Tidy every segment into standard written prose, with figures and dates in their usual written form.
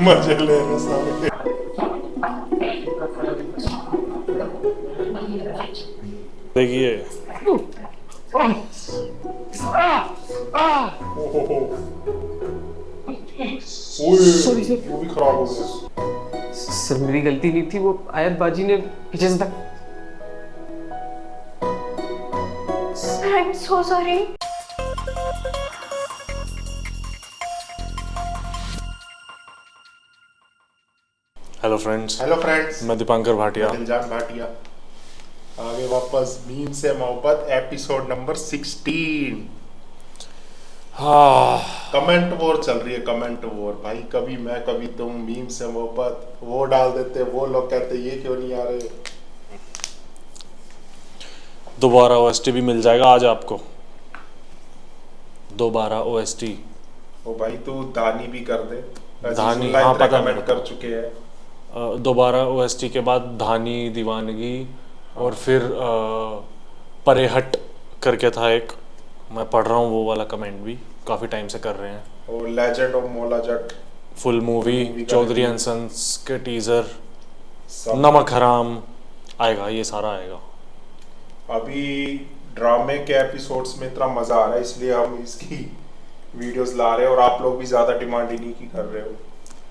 मजे ले रहे सारे। देखिए सॉरी सर, वो भी खराब हो गया सर। मेरी गलती नहीं थी, वो आयतबाजी ने पीछे से तक। I am so sorry. Hello friends, मैं दीपांकर भाटिया। दिलजान भाटिया आगे वापस मीम से मोहब्बत एपिसोड नंबर 16। हाँ, कमेंट वॉर चल रही है, कमेंट वॉर भाई। कभी मैं कभी तुम, मीम से मोहब्बत वो डाल देते, वो लोग कहते ये क्यों नहीं आ रहे। दोबारा ओएसटी भी मिल जाएगा आज आपको। दोबारा ओएसटी। ओ भाई तू दानी भी कर दे। धानी, हाँ पता कमेंट कर चुके हैं। दोबारा ओएसटी के बाद धानी दीवानगी और फिर परेहट करके था एक, मैं पढ़ रहा हूँ वो वाला कमेंट भी, काफ़ी टाइम से कर रहे हैं। और legend of Maula Jatt full movie, Chaudhary and sons के टीज़र, नमक हराम आएगा, ये सारा आएगा। अभी ड्रामे के एपिसोड्स में इतना मज़ा आ रहा है, इसलिए हम इसकी वीडियोस ला रहे हैं। और आप लोग भी ज़्यादा डिमांड ही नहीं की कर रहे हो,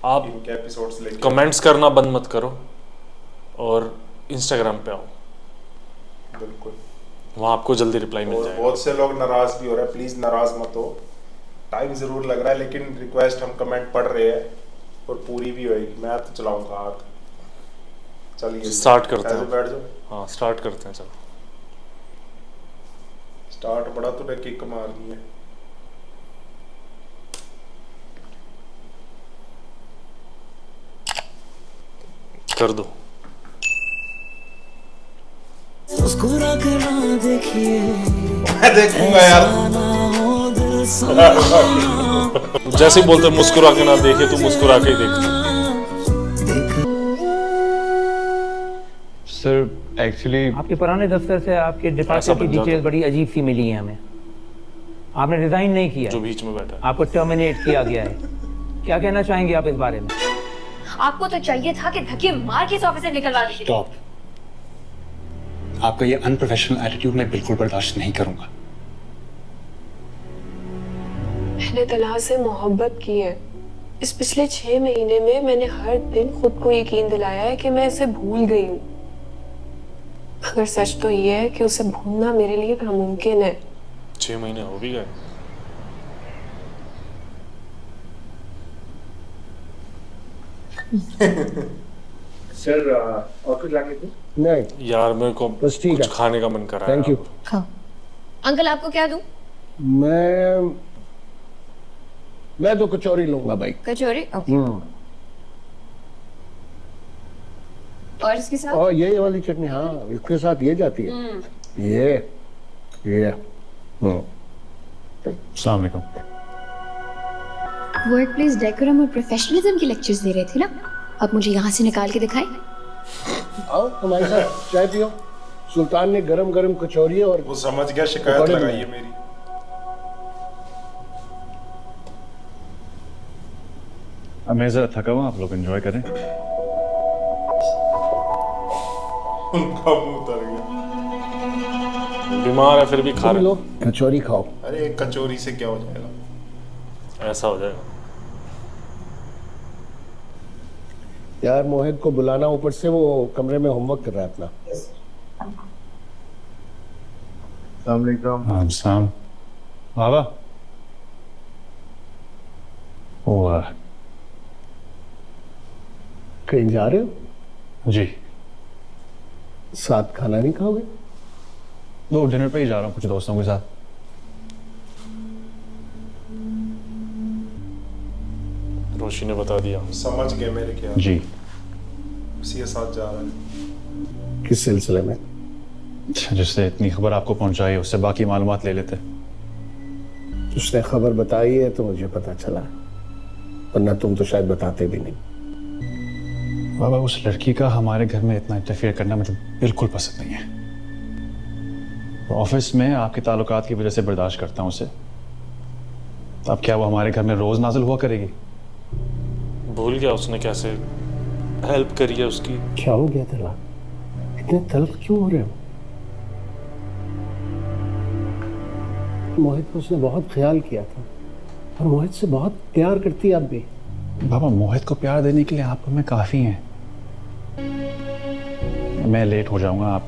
आप इनके एपिसोड्स लेके कमेंट्स करना बंद मत करो और इंस्टाग्राम पे आओ, बिल्कुल। वहाँ आपको जल्दी रिप्लाई मिल और जाएगा। बहुत से लोग नाराज भी हो रहे हैं, प्लीज नाराज मत हो। टाइम जरूर लग रहा है, लेकिन रिक्वेस्ट हम कमेंट पढ़ रहे हैं और पूरी भी होएगी। मैं तो चलाऊंगा हाथ। चलिए स्टार्ट करते हैं। बैठ जाओ। हाँ स्टार्ट करते हैं, चलो। स्टार्ट बड़ा तूने किक मारनी है। कर दो। मुस्कुरा कर ना देखिए, मैं देखूंगा यार। जैसे ही बोलते मुस्कुरा के ना देखे तो मुस्कुरा के ही देखते। सर एक्चुअली आपके पुराने दफ्तर से आपके डिपार्टमेंट की डिटेल बड़ी अजीब सी मिली है हमें। आपने रिजाइन नहीं किया, जो बीच में बैठा है। आपको टर्मिनेट किया गया है। क्या कहना चाहेंगे आप इस बारे में? आपको तो चाहिए था कि धक्के मार के इस ऑफिस से निकलवा दीजिए। स्टॉप। आपका ये अनप्रोफेशनल एटीट्यूड मैं बिल्कुल बर्दाश्त नहीं करूंगा। मैंने तलहा से मोहब्बत की है। इस पिछले 6 महीने में मैंने हर दिन खुद को यकीन दिलाया है कि मैं इसे भूल गई हूँ, मगर सच तो ये है कि उसे भूलना मेरे लिए नामुमकिन है। 6 महीने हो भी गए। सर और कुछ लाने थे? नहीं यार मेरे को बस ठीक कुछ है। खाने का मन कर रहा है। Thank you. अंकल आपको क्या दूं? मैं तो कचौरी लूंगा भाई। कचौरी? ओके। और इसके साथ? और ये वाली चटनी, हाँ इसके साथ ये जाती है। ये अस्सलाम वालेकुम। वर्क प्लेस डेकोरम और प्रोफेशनलिज्म के लेक्चर्स दे रहे थे ना, अब मुझे यहाँ से निकाल के दिखाए। आओ हमारे साथ चाय पियो। सुल्तान ने गरम गरम कचौरी और वो समझ गया, शिकायत लगाई है मेरी। अब मैं जरा थका हुआ, आप लोग एंजॉय करें। उनका मुंह उतर गया। बीमार है फिर भी खा रहे। लो कचौरी खाओ। अरे एक कचौरी से क्या हो जाएगा? ऐसा हो जाएगा। यार मोहित को बुलाना, ऊपर से वो कमरे में होमवर्क कर रहा है अपना। अस्सलाम वालेकुम। अस्सलाम। बाबा वाह, कहीं जा रहे हो? जी साथ खाना नहीं खाओगे? वो डिनर पे ही जा रहा हूँ कुछ दोस्तों के साथ। रोशी ने बता दिया। समझ गए मेरे ख्याल। जी उसी के साथ जा रहा है। किस सिलसिले में? जिससे इतनी खबर आपको पहुंचाई है उससे बाकी मालूमात ले लेते। उसने खबर बताई है तो मुझे पता चला, वरना तुम तो शायद बताते भी नहीं। बाबा उस लड़की का हमारे घर में इतना इंटरफेयर करना मुझे बिल्कुल पसंद नहीं है। ऑफिस में आपके ताल्लुकात की वजह से बर्दाश्त करता हूँ उसे, तो अब क्या वो हमारे घर में रोज नाजिल हुआ करेगी? भूल गया उसने कैसे हेल्प करी है उसकी। क्या हो गया तेरा, इतने तलब क्यों हो रहे हो? मोहित को उसने बहुत ख्याल किया था और मोहित से बहुत प्यार करती है आप भी। बाबा मोहित को प्यार देने के लिए आप हमें काफ़ी हैं। मैं लेट हो जाऊंगा, आप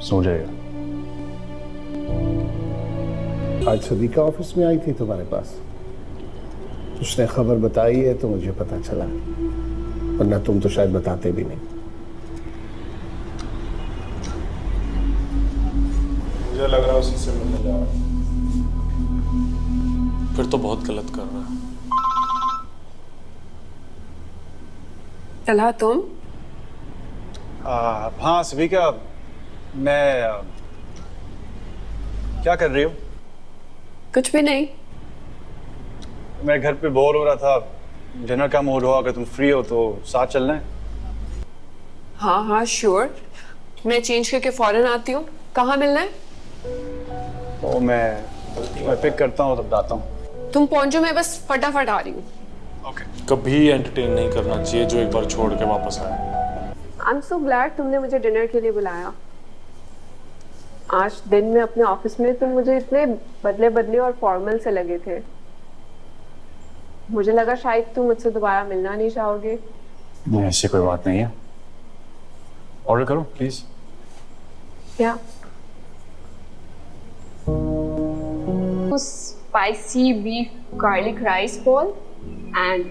सो जाइएगा। आज सदीका ऑफिस में आई थी तुम्हारे पास, उसने खबर बताई है तो मुझे पता चला, वरना तुम तो शायद बताते भी नहीं। मुझे लग रहा है उसी से मिलने जा रहा है। फिर तो बहुत गलत कर रहा है। तलहा तुम? हाँ सविका, मैं क्या कर रही हूँ? कुछ भी नहीं। मैं घर पे बोर हो रहा था, डिनर का मूड हुआ, अगर तुम फ्री हो तो साथ चलना है। हाँ हाँ श्योर, मैं चेंज करके फौरन आती हूँ। कहाँ मिलना है? तो मैं पिक करता हूँ तब बताता हूँ। तुम पहुंचो, मैं बस फटाफट आ रही हूँ। कभी एंटरटेन नहीं करना चाहिए जो एक बार छोड़ के वापस आए। आई एम सो ग्लैड तुमने मुझे डिनर के लिए बुलाया। आज दिन में अपने ऑफिस में तुम मुझे इतने बदले बदले और फॉर्मल से लगे थे, मुझे लगा शायद तुम मुझसे दोबारा मिलना नहीं चाहोगे। नहीं, ऐसी कोई बात नहीं है। ऑर्डर करो प्लीज। क्या? Spicy beef garlic rice ball and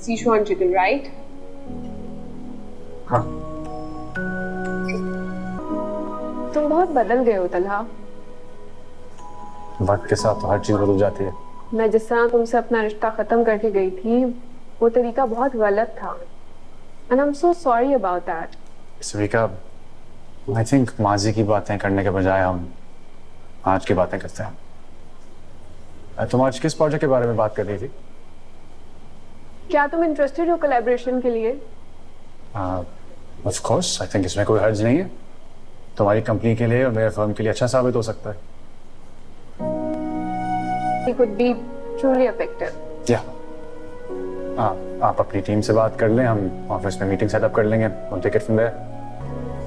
Sichuan chicken, right? हाँ। तुम बहुत बदल गए हो तलहा। वक्त के साथ तो हर चीज बदल जाती है। मैं जिस तरह तुमसे अपना रिश्ता खत्म करके गई थी, वो तरीका बहुत गलत था। And I'm so sorry about that. Savika, I think माजी की बातें करने के बजाय हम आज की बातें करते हैं। तुम आज किस प्रोजेक्ट के बारे में बात कर रही थी? क्या तुम इंटरेस्टेड हो कोलैबोरेशन के लिए? Of course, I think इसमें कोई हर्ज नहीं है। तुम्हारी कंपनी के लिए और मेरे फर्म के लिए अच्छा साबित हो सकता है। He could be truly effective. Yeah. आप अपनी टीम से बात कर लें, हम ऑफिस में मीटिंग सेटअप कर लेंगे। We'll take it from there.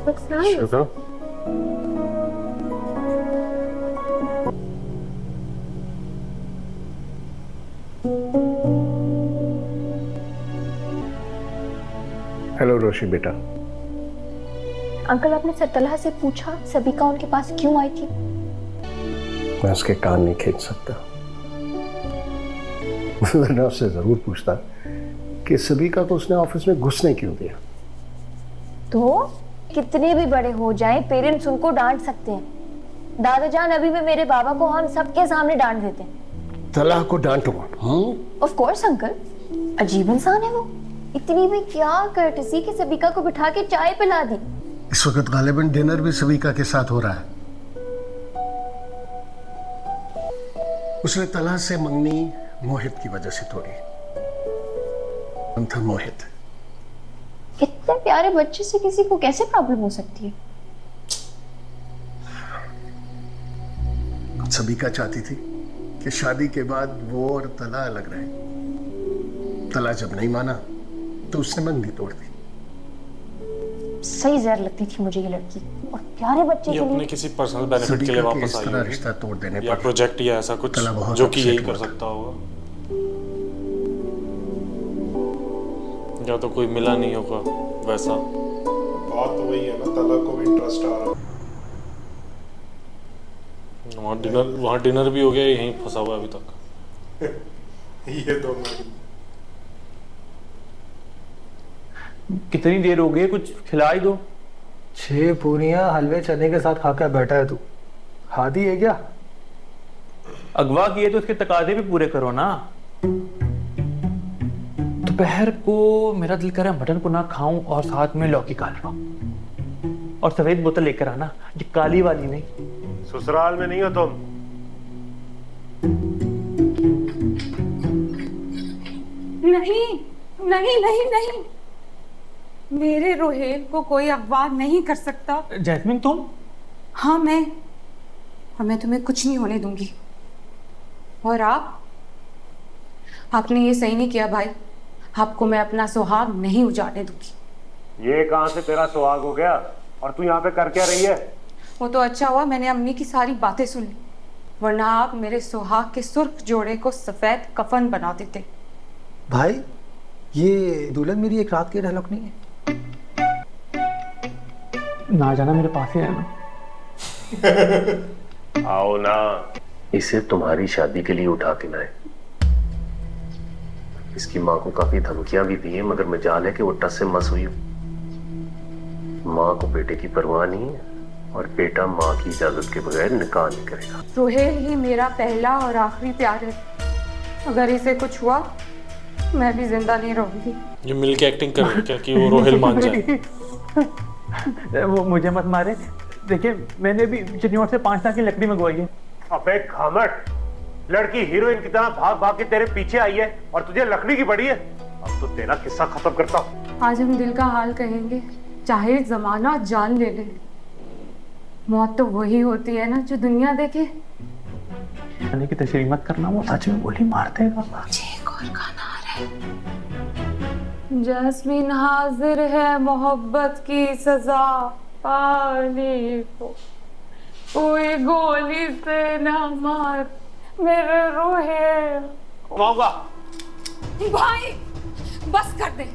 Looks nice. शुरू करो। हेलो रोशी बेटा। अंकल आपने तलहा से पूछा सबिका उनके पास क्यों आई थी? मैं उसके कान नहीं खींच सकता, वरना उससे जरूर पूछता कि सबिका को उसने ऑफिस में घुसने क्यों दिया। तो कितने भी बड़े हो जाएं, पेरेंट्स उनको डांट सकते हैं। दादाजान अभी भी मेरे बाबा को हम सबके सामने डांट देते हैं। तलहा को डांटो। ऑफ कोर्स अंकल, अजीब इंसान है वो। इतनी भी क्या कर्टसी कि सबिका को बिठा के चाय पिला दी। इस वक्त गालिबन डिनर भी सबिका के साथ हो रहा है। उसने तलहा से मंगनी मोहित की वजह से तोड़ी। कौन था मोहित? इतने प्यारे बच्चे से किसी को कैसे प्रॉब्लम हो सकती है? सबिका चाहती थी कि शादी के बाद वो और तलहा अलग रहे। तलहा जब नहीं माना तो उसने मंगनी तोड़ दी। सही जहर लगती थी मुझे ये लड़की, और प्यारे बच्चे ये के अपने लिए किसी पर्सनल बेनिफिट के लिए वापस आई होगी, रिश्ता तोड़ देने या पर प्रोजेक्ट या ऐसा कुछ तला बहुत जो कि यही upset कर हुआ था। सकता होगा, या तो कोई मिला नहीं होगा वैसा। बात तो वही है ना, तला को भी इंटरेस्ट आ रहा है। वहाँ डिनर भी हो गया, यहीं फंसा हुआ है अभी तक। ये दोनों कितनी देर हो गई, कुछ खिला ही दो। 6 पूरियां हलवे चने के साथ खाकर बैठा है तू, हादी है क्या? अगवा किए तो उसके तकाजे भी पूरे करो ना। दोपहर को मेरा दिल कर रहा है मटन को ना खाऊं और साथ में लौकी का हलवा, और सफेद बोतल लेकर आना, ये काली वाली नहीं। ससुराल में नहीं हो तुम। नहीं नहीं नहीं नहीं, मेरे रोहेल को कोई अगवा नहीं कर सकता। जैस्मिन तुम? हाँ मैं तुम्हें कुछ नहीं होने दूंगी। और आपने ये सही नहीं किया भाई, आपको मैं अपना सुहाग नहीं उजाड़ने दूंगी। ये कहाँ से तेरा सुहाग हो गया? और तू यहाँ पे कर क्या रही है? वो तो अच्छा हुआ मैंने अम्मी की सारी बातें सुन ली, वरना आप मेरे सुहाग के सुर्ख जोड़े को सफेद कफन बना देते। भाई ये दुल्हन मेरी एक रात की डायलॉग नहीं है। ना जाना मेरे पास ही रहना। आओ ना। इसे तुम्हारी शादी के लिए उठा के लाए। इसकी माँ को काफी धमकियां भी दी है, मगर मजाल है कि वो टस से मस हुई। माँ को बेटे की परवाह नहीं है और बेटा माँ की इजाजत के बगैर निकाह नहीं करेगा। रोहेल ही मेरा पहला और आखिरी प्यार है। अगर इसे कुछ हुआ मैं भी जिंदा नहीं रहूंगी। ये मिलके एक्टिंग कर रहे हैं क्या कि वो रोहेल मान जाए? वो मुझे मत मारे। देखिए मैंने भी चिन्नौर से 5 लाख की लकड़ी मंगवाई है। अबे घमट, लड़की हीरोइन की तरह भाग भाग के तेरे पीछे आई है और तुझे लकड़ी की पड़ी है। अब तो तेरा किस्सा खत्म करता हूँ। आज हम दिल का हाल कहेंगे, चाहे जमाना जान ले ले। मौत तो वही होती है ना जो दुनिया देखे। खाने की तशरीह मत करना, वो सच में गोली मार देगा। जैस्मीन हाजिर है मोहब्बत की सजा पाने को, कोई गोली से ना मार मेरे रोहेल। भाई बस कर दे।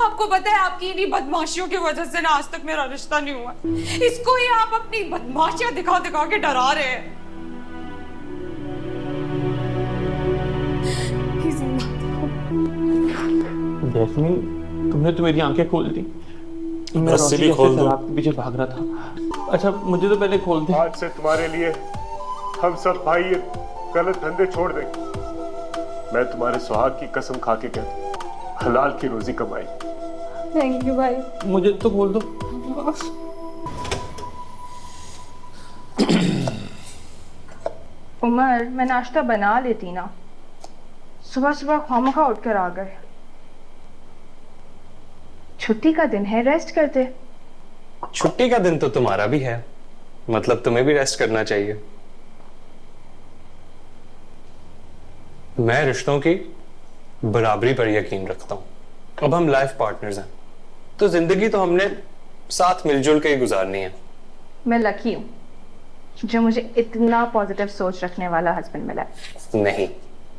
आपको पता है आपकी इन्हीं बदमाशियों की वजह से ना आज तक मेरा रिश्ता नहीं हुआ। इसको ही आप अपनी बदमाशियां दिखा दिखा के डरा रहे हैं। जैस्मीन तुमने तो मेरी आंखें खोल दी। मैं रस्सी भी खोल दो। आपके पीछे भाग रहा था। अच्छा मुझे तो पहले खोल दे। आज से तुम्हारे लिए हम सब भाई ये गलत धंधे छोड़ देंगे। मैं तुम्हारे सुहाग की कसम खा के कहता हूं, हलाल की रोजी कमाई। थैंक यू भाई। मुझे तो खोल दो। उमर मैं नाश्ता बना लेती ना, सुबह सुबह खामखा उठकर आ गए। छुट्टी का दिन है, रेस्ट करते। छुट्टी का दिन तो तुम्हारा भी है, मतलब तुम्हें भी रेस्ट करना चाहिए। मैं रिश्तों की बराबरी पर यकीन रखता हूं। अब हम लाइफ पार्टनर्स हैं तो जिंदगी तो हमने साथ मिलजुल के ही गुजारनी है। मैं लकी हूँ जो मुझे इतना पॉजिटिव सोच रखने वाला हस्बैंड मिला। नहीं,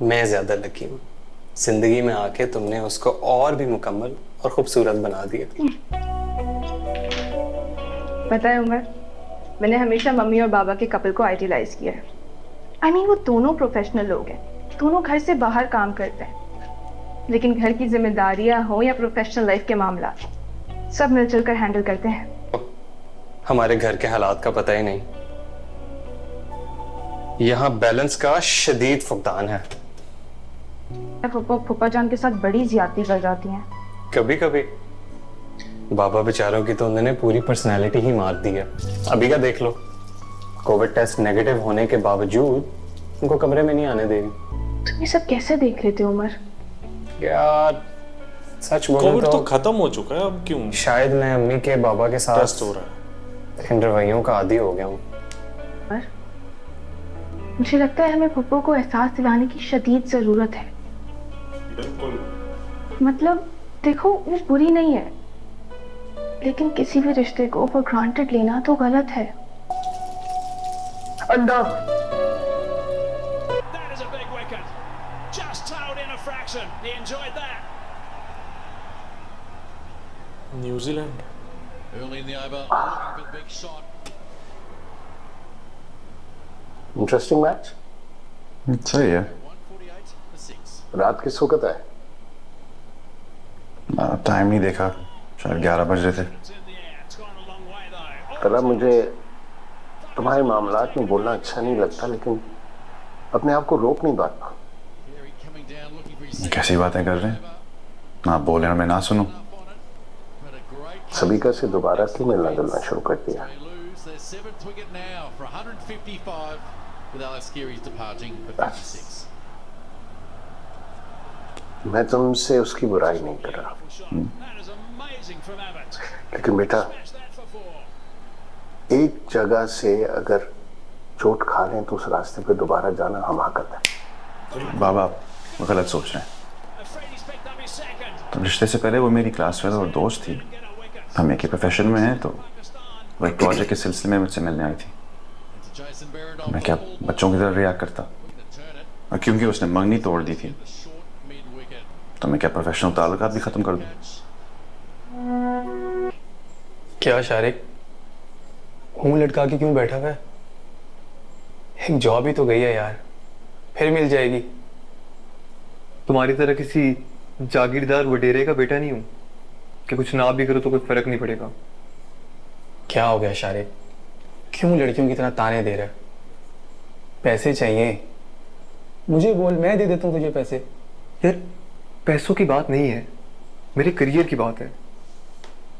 मैं ज्यादा लकी हूँ। जिंदगी में आके तुमने उसको और भी मुकम्मल और खूबसूरत बना दिया। पता है उमर, मैंने हमेशा मम्मी और बाबा के कपल को आइडियलाइज किया है। I mean, वो दोनों प्रोफेशनल लोग हैं, दोनों घर से बाहर काम करते हैं, लेकिन घर की जिम्मेदारियां हो या प्रोफेशनल लाइफ के मामला सब मिलजुल कर हैंडल करते हैं। हमारे घर के हालात का पता ही नहीं। यहाँ बैलेंस का शदीद फुकदान है। फूफा जान के साथ बड़ी ज्यादती कर जाती हैं। कभी कभी बाबा बेचारों की तो उन्होंने पूरी पर्सनैलिटी ही मार दी है। अभी का देख लो, कोविड टेस्ट नेगेटिव होने के बावजूद उनको कमरे में नहीं आने दे रही। तुम ये सब कैसे देख लेते हो उमर? यार सच बोलूं कोविड तो खत्म हो चुका है, अब क्यों? शायद मैं अम्मी के बाबा के साथ टेस्ट हो रहा है, इन रवैयों का आदी हो गया हूँ। मुझे लगता है हमें फुप्पो को एहसास दिलाने की शदीद जरूरत है। मतलब देखो, वो बुरी नहीं है, लेकिन किसी भी रिश्ते को फॉर ग्रांटेड लेना तो गलत है। अंडा न्यूजीलैंड इंटरेस्टिंग मैच। सही है। रात किस वक्त है? टाइम नहीं देखा, शायद 11 बज रहे थे। कल मुझे तुम्हारे मामलात में बोलना अच्छा नहीं लगता, लेकिन अपने आप को रोक नहीं पाता। कैसी बातें कर रहे हैं? आप बोले और मैं ना सुनूं। सबिका से दोबारा से मिलना जुलना शुरू कर दिया। मैं तुमसे उसकी बुराई नहीं कर रहा, लेकिन बेटा एक जगह से अगर चोट खा लें तो उस रास्ते पे दोबारा जाना हमाकत है। बाबा आप गलत सोच रहे हैं। तो रिश्ते से पहले वो मेरी क्लास फेलो और दोस्त थी। हम एक ही प्रोफेशन में हैं, तो वो एक प्रोजेक्ट के सिलसिले में मुझसे मिलने आई थी। मैं क्या बच्चों की तरह रिएक्ट करता, और क्योंकि उसने मंगनी तोड़ दी थी तो मैं क्या प्रोफेशनल ताल्लुकात भी ख़त्म कर दूँ? क्या शारिक, हूँ लटका के क्यों बैठा हुआ है? एक जॉब ही तो गई है यार, फिर मिल जाएगी। तुम्हारी तरह किसी जागीरदार वडेरे का बेटा नहीं हूं कि कुछ ना भी करो तो कोई फर्क नहीं पड़ेगा। क्या हो गया शारिक, क्यों लड़कियों की तरह ताने दे रहा है? पैसे चाहिए मुझे बोल, मैं दे देता हूँ तुझे पैसे। यार पैसों की बात नहीं है, मेरे करियर की बात है।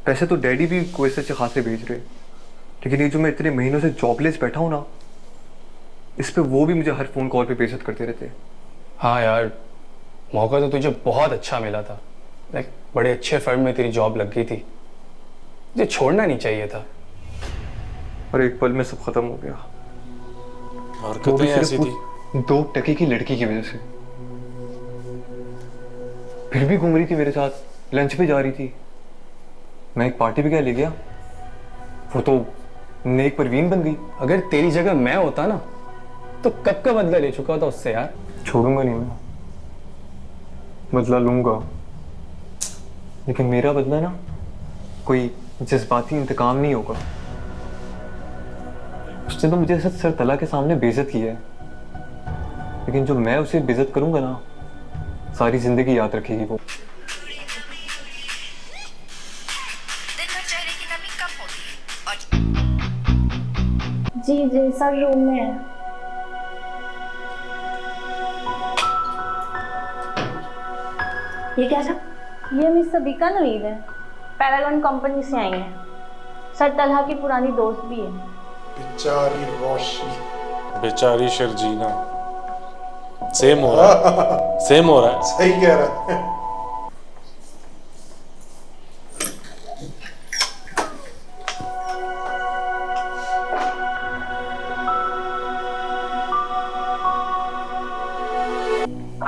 पैसे तो डैडी भी कोई से अच्छे खासे भेज रहे, लेकिन ये जो मैं इतने महीनों से जॉबलेस बैठा हूँ ना, इस पे वो भी मुझे हर फोन कॉल पे बेइज्जत करते रहते। हाँ यार, मौका तो तुझे बहुत अच्छा मिला था। लाइक बड़े अच्छे फर्म में तेरी जॉब लग गई थी, तुझे छोड़ना नहीं चाहिए था। और एक पल में सब खत्म हो गया। और वो भी कितनी ऐसी सिर्फ थी? उस 2 टके की लड़की की वजह से। फिर भी घूम रही थी मेरे साथ, लंच पे जा रही थी। मैं एक पार्टी पे क्या ले गया, वो तो नेक परवीन बन गई। अगर तेरी जगह मैं होता ना तो कब का बदला ले चुका था उससे यार। छोड़ूंगा नहीं मैं, बदला लूंगा, लेकिन मेरा बदला ना कोई जज्बाती इंतकाम नहीं होगा। उसने तो मुझे सर तला के सामने बेइज्जत किया है, लेकिन जो मैं उसे बेइज्जत करूंगा ना, सारी जिंदगी याद रखेगी वो। जी जी सर रूम में है। ये क्या था? ये मिस सबिका नवीद है, पैरागन कंपनी से आई है। सर तलहा की पुरानी दोस्त भी है। बेचारी रोशी, बेचारी शर्जीना। सेम हो रहा है, सेम हो रहा है। सही कह रहा है।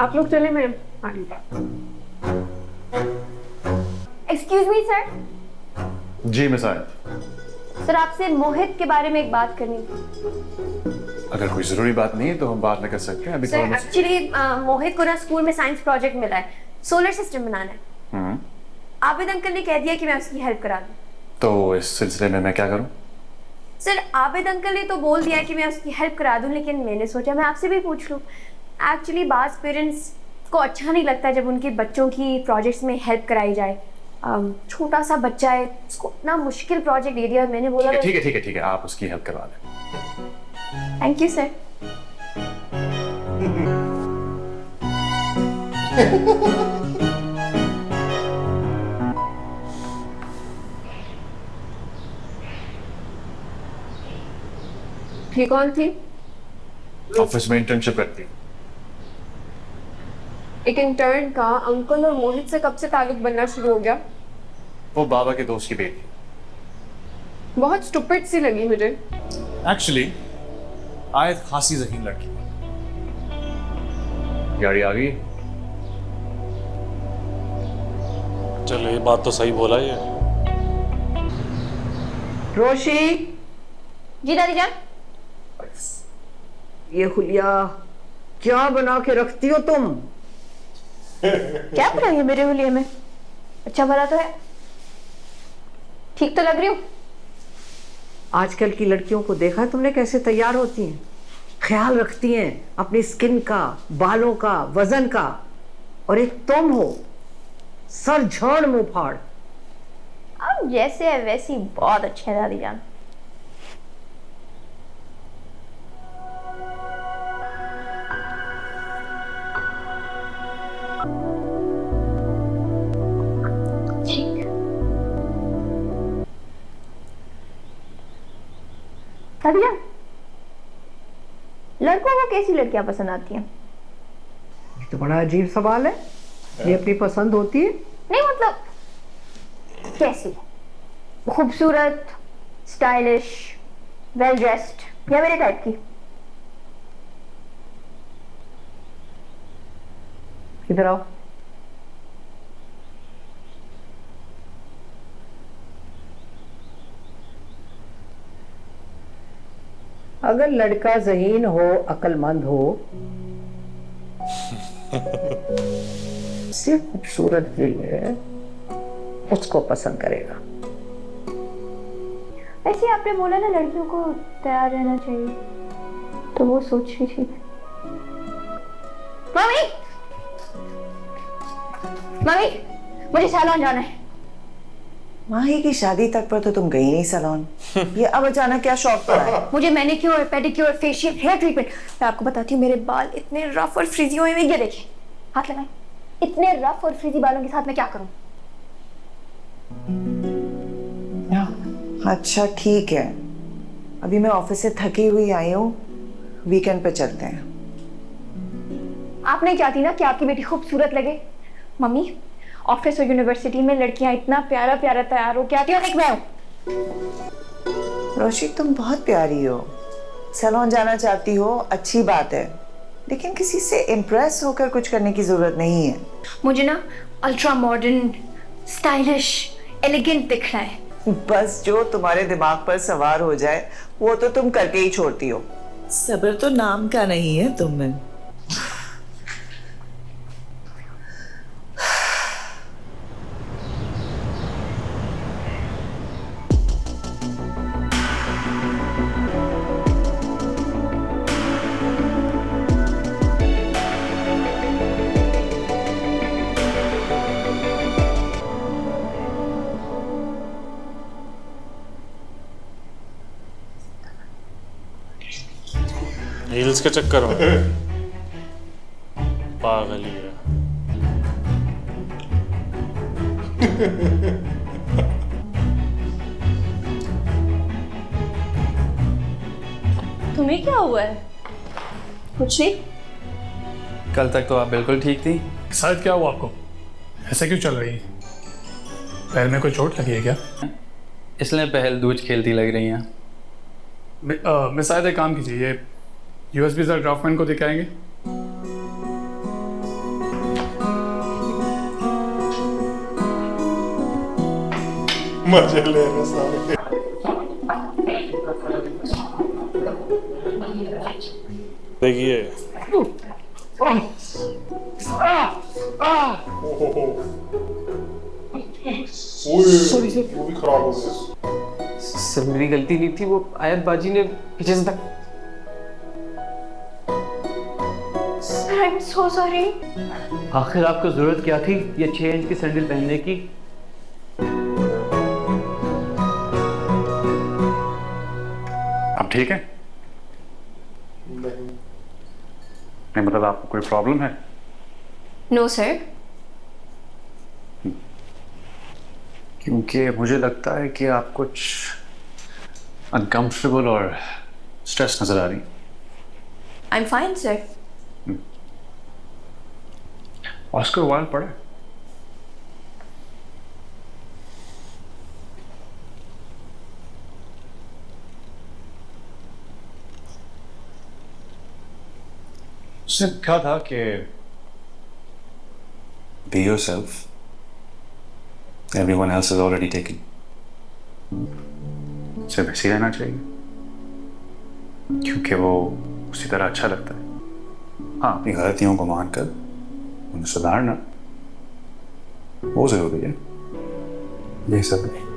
आप लोग चले, मैं आ रही एक्सक्यूज मी सर। जी मिस आयत। सर आपसे मोहित के बारे में एक बात करनी थी। अगर कोई ज़रूरी बात नहीं है तो हम बात न कर सकते हैं अभी। सर एक्चुअली मोहित को ना स्कूल में साइंस प्रोजेक्ट मिला है, सोलर सिस्टम बनाना है। आबिद अंकल ने कह दिया कि मैं उसकी हेल्प करा दूं। तो इस सिलसिले में मैं क्या करूं? सर आबिद अंकल ने तो बोल दिया कि मैं उसकी हेल्प करा दूं, लेकिन मैंने सोचा मैं आपसे भी पूछ लूं। एक्चुअली बाज़ पेरेंट्स को अच्छा नहीं लगता जब उनके बच्चों की प्रोजेक्ट्स में हेल्प कराई जाए। छोटा सा बच्चा है, उसको इतना मुश्किल प्रोजेक्ट दे दिया। मैंने बोला ठीक है आप उसकी हेल्प करवा दें। Thank you sir. ये कौन थी? ऑफिस में इंटर्नशिप करती है। एक इंटर्न का अंकल और मोहित से कब से ताल्लुक बनना शुरू हो गया? वो बाबा के दोस्त की बेटी। बहुत स्टूपिड सी लगी मुझे। एक्चुअली आयत खासी ज़हीन लड़की। गाड़ी आ गई। चलो ये बात तो सही बोला ये। रोशी। जी दादी जान। ये हुलिया क्या बना के रखती हो तुम? क्या बनाइए मेरे हुलिये में? अच्छा भला तो है, ठीक तो लग रही हूँ। आजकल की लड़कियों को देखा तुमने कैसे तैयार होती हैं, ख्याल रखती हैं अपनी स्किन का, बालों का, वजन का। और एक तुम हो सर झाड़ मुंह फाड़। अब जैसे है वैसी बहुत अच्छे है दादी जान। दादी जान, लड़कों को कैसी लड़कियां पसंद आती हैं? ये तो बड़ा अजीब सवाल है। ये अपनी पसंद होती है? नहीं मतलब कैसी? खूबसूरत, स्टाइलिश, वेल ड्रेस्ड या मेरे टाइप की? इधर आओ। अगर लड़का ज़हीन हो, अक्लमंद हो, सिर्फ खूबसूरत भी है, उसको पसंद करेगा। ऐसे आपने बोला ना लड़कियों को तैयार रहना चाहिए, तो वो सोच रही थी। मम्मी, मम्मी, मुझे सैलून जाना है। माही की शादी तक पर तो तुम गई नहीं सैलून। ये अब अचानक क्या शौक पड़ा है? मुझे manicure, pedicure, facial, hair treatment. मैं आपको बताती हूँ, मेरे बाल इतने रफ और फ्रीजी हुए हैं। ये देखिए, हाथ लगाएं। इतने रफ और फ्रीजी बालों के साथ मैं क्या करूँ? अच्छा ठीक है, अभी मैं ऑफिस से थकी हुई आई हूँ, वीकेंड पे चलते हैं। आप नहीं चाहती ना कि आपकी बेटी खूबसूरत लगे? मम्मी, ऑफिस और यूनिवर्सिटी में लड़कियां इतना प्यारा प्यारा तैयार हो के आती हैं, मैं हूँ। रोशी, तुम बहुत प्यारी हो, सैलून जाना चाहती हो, अच्छी बात है, लेकिन किसी से इम्प्रेस होकर कुछ करने की जरूरत नहीं है। मुझे ना अल्ट्रा मॉडर्न, स्टाइलिश, एलिगेंट दिखना है। बस जो तुम्हारे दिमाग पर सवार हो जाए वो तो तुम करके ही छोड़ती हो। सब्र तो नाम का नहीं है तुम में। हील्स के चक्कर में पागल ही है। तुम्हें क्या हुआ है? कुछ नहीं। कल तक तो आप बिल्कुल ठीक थी। शायद क्या हुआ आपको? ऐसे क्यों चल रही है? पैर में कोई चोट लगी है क्या? इसलिए पहल दूज खेलती लग रही हैं। मैं शायद एक काम कीजिए, ये यूएसबी जरा ड्राफ्टमैन को दिखाएंगे। मजे ले रहे सारे। देखिए, सॉरी सर, वो भी खराब हो गया। सर मेरी गलती नहीं थी, वो आयत ने पीछे से तक। I am so sorry. आखिर आपको जरूरत क्या थी ये 6 इंच की सैंडल पहनने की? अब ठीक है? नहीं मतलब आपको कोई प्रॉब्लम है? No sir. क्योंकि मुझे लगता है कि आप कुछ अनकंफर्टेबल और स्ट्रेस नजर आ रही। I am fine sir. Oscar Wilde पढ़ा? सिर्फ क्या था कि be yourself, everyone else is already taken। सिर्फ ऐसे ही रहना चाहिए क्योंकि वो उसी तरह अच्छा लगता है। हाँ, अपनी गलतियों को मानकर उन्हें सुधारना वो जरूरी है। ये सब है।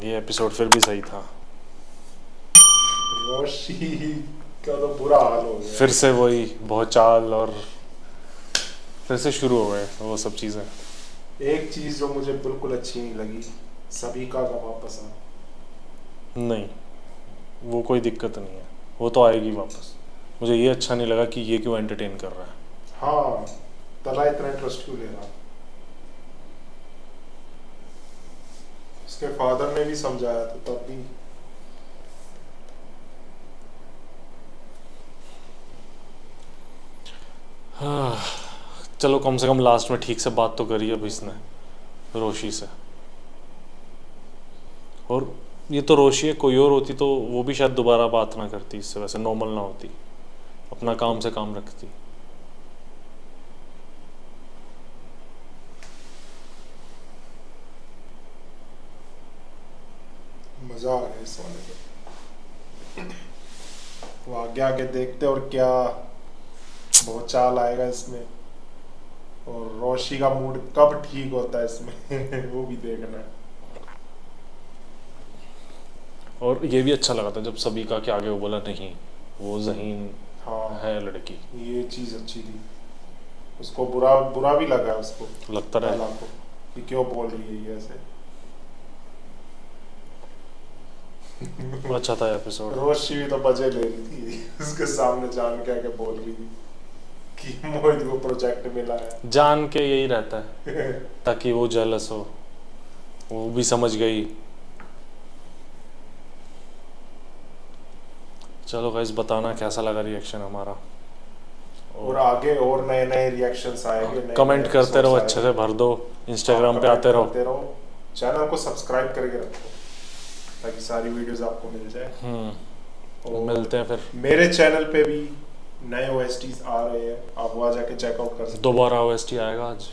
ये एपिसोड फिर भी सही था। रोशी का तो बुरा हाल हो गया। फिर से वही बहुत चाल और फिर से शुरू हो गए वो सब चीजें। एक चीज जो मुझे बिल्कुल अच्छी नहीं लगी, सभी का वापस आ। नहीं, वो कोई दिक्कत नहीं है, वो तो आएगी वापस। मुझे ये अच्छा नहीं लगा कि ये क्यों एंटरटेन कर रहा है। हाँ, तला इतना इंटरेस्ट क्यों ले रहा? उसके फादर ने भी समझाया था तब भी। चलो कम से कम लास्ट में ठीक से बात तो करी अब इसने रोशी से। और ये तो रोशी है, कोई और होती तो वो भी शायद दोबारा बात ना करती इससे, वैसे नॉर्मल ना होती, अपना काम से काम रखती। मजा आ गया इस वाले पे। वो आगे आगे देखते और क्या बहुत चाल आएगा इसमें, और रोशी का मूड कब ठीक होता है इसमें वो भी देखना है। और ये भी अच्छा लगा था जब सभी का के आगे वो बोला नहीं वो ज़हीन है लड़की। ये चीज अच्छी थी, उसको बुरा भी लगा उसको, लगता रहा को कि क्यों बोल रही है ये ऐसे। अच्छा था एपिसोड। रोशी भी तो मजे ले रही थी उसके सामने जान के आके बोल रही थी कि मोहित को प्रोजेक्ट मिला है। जान के यही रहता है ताकि वो जेलस हो, वो भी समझ गई। चलो गाइस बताना कैसा लगा रिएक्शन हमारा, और आगे और नए नए रिएक्शंस आएंगे। कमेंट करते रहो, अच्छे से भर दो, इंस्टाग्राम पे आते रहो, चैनल को सब्सक्राइब करके रखो ताकि सारी वीडियोस आपको मिल जाए। और मिलते हैं फिर। मेरे चैनल पे भी नए OSTs आ रहे हैं, आप वहाँ जाके चेकआउट कर सकते हैं। दोबारा OST आएगा आज।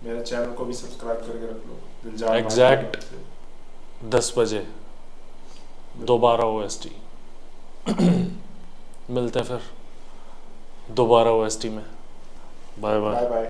मेरे चैनल को भी सब्सक्राइब करके रख लो। एग्जैक्ट 10 बजे दोबारा OST। मिलते हैं फिर दोबारा OST में। Bye bye.